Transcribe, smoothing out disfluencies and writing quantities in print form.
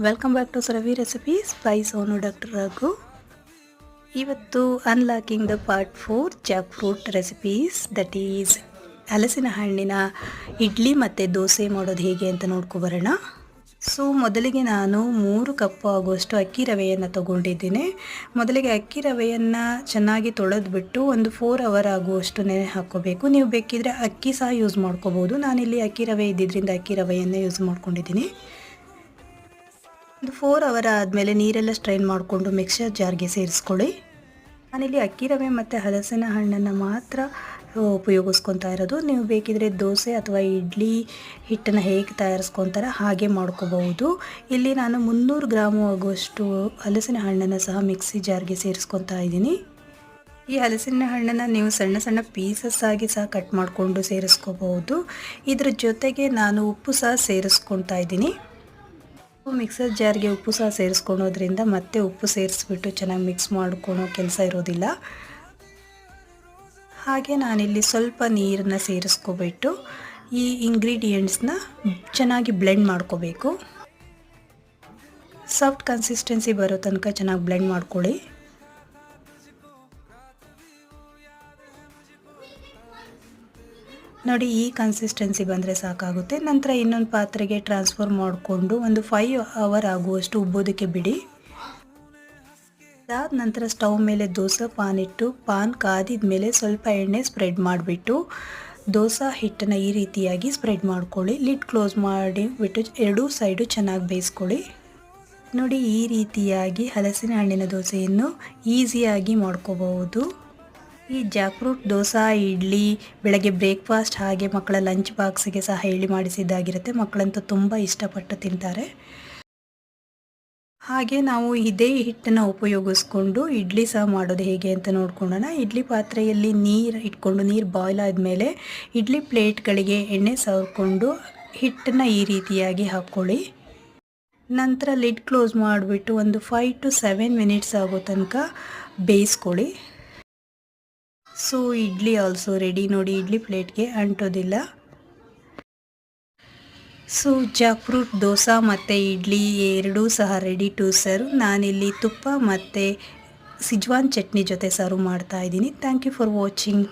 Welcome back to Surabhi recipes by Sonu doctor Raghu. ಇವತ್ತು unlocking the part 4 jackfruit recipes, that is ಹಲಸಿನ ಹಣ್ಣಿನ ಇಡ್ಲಿ ಮತ್ತು ದೋಸೆ ಮಾಡೋದು ಹೇಗೆ ಅಂತ ನೋಡ್ಕೊಬರೋಣ. ಸೊ ಮೊದಲಿಗೆ ನಾನು 3 ಕಪ್ ಆಗುವಷ್ಟು ಅಕ್ಕಿ ರವೆಯನ್ನು ತಗೊಂಡಿದ್ದೀನಿ. ಮೊದಲಿಗೆ ಅಕ್ಕಿ ರವೆಯನ್ನು ಚೆನ್ನಾಗಿ ತೊಳೆದ್ಬಿಟ್ಟು ಒಂದು 4 ಅವರ್ ಆಗುವಷ್ಟು ನೆನೆ ಹಾಕ್ಕೋಬೇಕು. ನೀವು ಬೇಕಿದ್ರೆ ಅಕ್ಕಿ ಸಹ ಯೂಸ್ ಮಾಡ್ಕೋಬೋದು. ನಾನಿಲ್ಲಿ ಅಕ್ಕಿ ರವೆ ಇದ್ದಿದ್ದರಿಂದ ಅಕ್ಕಿ ರವೆಯನ್ನೇ ಯೂಸ್ ಮಾಡ್ಕೊಂಡಿದ್ದೀನಿ. ಒಂದು 4 ಅವರ್ ಆದಮೇಲೆ ನೀರೆಲ್ಲ ಸ್ಟ್ರೈನ್ ಮಾಡಿಕೊಂಡು ಮಿಕ್ಸರ್ ಜಾರ್ಗೆ ಸೇರಿಸ್ಕೊಳ್ಳಿ. ನಾನಿಲ್ಲಿ ಅಕ್ಕಿ ರವೆ ಮತ್ತು ಹಲಸಿನ ಹಣ್ಣನ್ನು ಮಾತ್ರ ಉಪಯೋಗಿಸ್ಕೊತಾ ಇರೋದು. ನೀವು ಬೇಕಿದ್ರೆ ದೋಸೆ ಅಥವಾ ಇಡ್ಲಿ ಹಿಟ್ಟನ್ನು ಹೇಗೆ ತಯಾರಿಸ್ಕೊತಾರೆ ಹಾಗೆ ಮಾಡ್ಕೋಬಹುದು. ಇಲ್ಲಿ ನಾನು 300 ಗ್ರಾಮು ಆಗುವಷ್ಟು ಹಲಸಿನ ಹಣ್ಣನ್ನು ಸಹ ಮಿಕ್ಸಿ ಜಾರ್ಗೆ ಸೇರಿಸ್ಕೊತಾ ಇದ್ದೀನಿ. ಈ ಹಲಸಿನ ಹಣ್ಣನ್ನು ನೀವು ಸಣ್ಣ ಸಣ್ಣ ಪೀಸಸ್ ಆಗಿ ಸಹ ಕಟ್ ಮಾಡಿಕೊಂಡು ಸೇರಿಸ್ಕೋಬಹುದು. ಇದ್ರ ಜೊತೆಗೆ ನಾನು ಉಪ್ಪು ಸಹ ಸೇರಿಸ್ಕೊತಾ ಇದ್ದೀನಿ. ಮಿಕ್ಸರ್ ಜಾರ್ಗೆ ಉಪ್ಪು ಸಹ ಸೇರಿಸ್ಕೊಳೋದ್ರಿಂದ ಮತ್ತೆ ಉಪ್ಪು ಸೇರಿಸ್ಬಿಟ್ಟು ಚೆನ್ನಾಗಿ ಮಿಕ್ಸ್ ಮಾಡ್ಕೊಳೋ ಕೆಲಸ ಇರೋದಿಲ್ಲ. ಹಾಗೆ ನಾನಿಲ್ಲಿ ಸ್ವಲ್ಪ ನೀರನ್ನು ಸೇರಿಸ್ಕೊಬಿಟ್ಟು ಈ ಇಂಗ್ರೀಡಿಯೆಂಟ್ಸ್ನ ಚೆನ್ನಾಗಿ ಬ್ಲೆಂಡ್ ಮಾಡ್ಕೋಬೇಕು. ಸಾಫ್ಟ್ ಕನ್ಸಿಸ್ಟೆನ್ಸಿ ಬರೋ ತನಕ ಚೆನ್ನಾಗಿ ಬ್ಲೆಂಡ್ ಮಾಡ್ಕೊಳ್ಳಿ. ನೋಡಿ, ಈ ಕನ್ಸಿಸ್ಟೆನ್ಸಿ ಬಂದರೆ ಸಾಕಾಗುತ್ತೆ. ನಂತರ ಇನ್ನೊಂದು ಪಾತ್ರೆಗೆ ಟ್ರಾನ್ಸ್ಫರ್ ಮಾಡಿಕೊಂಡು ಒಂದು 5 ಅವರ್ ಆಗುವಷ್ಟು ಉಬ್ಬೋದಕ್ಕೆ ಬಿಡಿ. ಅದಾದ ನಂತರ ಸ್ಟವ್ ಮೇಲೆ ದೋಸೆ ಪಾನ್ ಇಟ್ಟು ಪಾನ್ ಕಾದಿದ ಮೇಲೆ ಸ್ವಲ್ಪ ಎಣ್ಣೆ ಸ್ಪ್ರೆಡ್ ಮಾಡಿಬಿಟ್ಟು ದೋಸೆ ಹಿಟ್ಟನ್ನು ಈ ರೀತಿಯಾಗಿ ಸ್ಪ್ರೆಡ್ ಮಾಡ್ಕೊಳ್ಳಿ. ಲಿಡ್ ಕ್ಲೋಸ್ ಮಾಡಿಬಿಟ್ಟು ಎರಡೂ ಸೈಡು ಚೆನ್ನಾಗಿ ಬೇಯಿಸ್ಕೊಳ್ಳಿ. ನೋಡಿ, ಈ ರೀತಿಯಾಗಿ ಹಲಸಿನ ಹಣ್ಣಿನ ದೋಸೆಯನ್ನು ಈಸಿಯಾಗಿ ಮಾಡ್ಕೋಬಹುದು. ಈ ಜಾಕ್ ಫ್ರೂಟ್ ದೋಸೆ ಇಡ್ಲಿ ಬೆಳಗ್ಗೆ ಬ್ರೇಕ್ಫಾಸ್ಟ್ ಹಾಗೆ ಮಕ್ಕಳ ಲಂಚ್ ಬಾಕ್ಸಿಗೆ ಸಹ ಹೇಳಿ ಮಾಡಿಸಿದ್ದಾಗಿರುತ್ತೆ. ಮಕ್ಕಳಂತೂ ತುಂಬ ಇಷ್ಟಪಟ್ಟು ತಿಂತಾರೆ. ಹಾಗೆ ನಾವು ಇದೇ ಹಿಟ್ಟನ್ನು ಉಪಯೋಗಿಸ್ಕೊಂಡು ಇಡ್ಲಿ ಸಹ ಮಾಡೋದು ಹೇಗೆ ಅಂತ ನೋಡ್ಕೊಳ್ಳೋಣ. ಇಡ್ಲಿ ಪಾತ್ರೆಯಲ್ಲಿ ನೀರು ಇಟ್ಕೊಂಡು ನೀರು ಬಾಯ್ಲ್ ಆದಮೇಲೆ ಇಡ್ಲಿ ಪ್ಲೇಟ್ಗಳಿಗೆ ಎಣ್ಣೆ ಸವರ್ಕೊಂಡು ಹಿಟ್ಟನ್ನು ಈ ರೀತಿಯಾಗಿ ಹಾಕ್ಕೊಳ್ಳಿ. ನಂತರ ಲಿಡ್ ಕ್ಲೋಸ್ ಮಾಡಿಬಿಟ್ಟು ಒಂದು 5 to 7 ಮಿನಿಟ್ಸ್ ಆಗೋ ತನಕ ಬೇಯಿಸ್ಕೊಳ್ಳಿ. So idli also ready. ನೋಡಿ, ಇಡ್ಲಿ ಪ್ಲೇಟ್ಗೆ ಅಂಟೋದಿಲ್ಲ. ಸೊ ಜಾಕ್ ಫ್ರೂಟ್ ದೋಸೆ ಮತ್ತು ಇಡ್ಲಿ ಎರಡೂ ಸಹ ರೆಡಿ ಟು ಸರ್ವ್. ನಾನಿಲ್ಲಿ ತುಪ್ಪ ಮತ್ತು ಸಿಜ್ವಾನ್ ಚಟ್ನಿ ಜೊತೆ ಸರ್ವ್ ಮಾಡ್ತಾ ಇದ್ದೀನಿ. Thank you for watching.